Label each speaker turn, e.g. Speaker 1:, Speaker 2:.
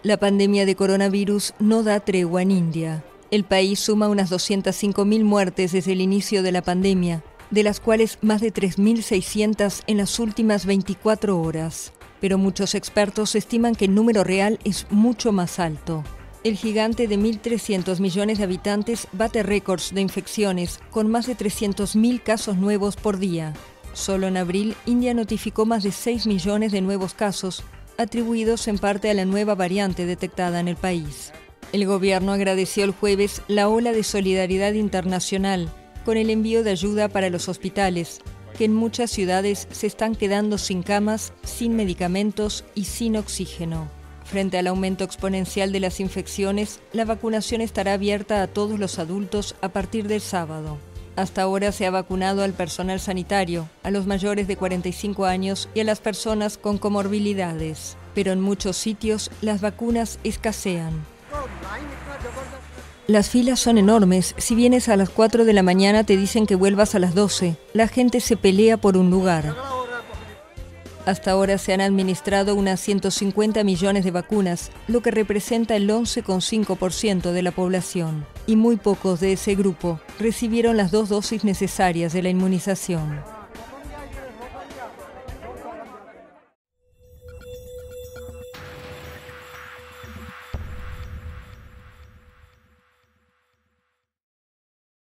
Speaker 1: La pandemia de coronavirus no da tregua en India. El país suma unas 205.000 muertes desde el inicio de la pandemia, de las cuales más de 3.600 en las últimas 24 horas. Pero muchos expertos estiman que el número real es mucho más alto. El gigante de 1.300 millones de habitantes bate récords de infecciones, con más de 300.000 casos nuevos por día. Solo en abril, India notificó más de 6 millones de nuevos casos, atribuidos en parte a la nueva variante detectada en el país. El gobierno agradeció el jueves la ola de solidaridad internacional con el envío de ayuda para los hospitales, que en muchas ciudades se están quedando sin camas, sin medicamentos y sin oxígeno. Frente al aumento exponencial de las infecciones, la vacunación estará abierta a todos los adultos a partir del sábado. Hasta ahora se ha vacunado al personal sanitario, a los mayores de 45 años y a las personas con comorbilidades. Pero en muchos sitios las vacunas escasean. Las filas son enormes. Si vienes a las 4 de la mañana te dicen que vuelvas a las 12. La gente se pelea por un lugar. Hasta ahora se han administrado unas 150 millones de vacunas, lo que representa el 11,5% de la población. Y muy pocos de ese grupo recibieron las 2 dosis necesarias de la inmunización.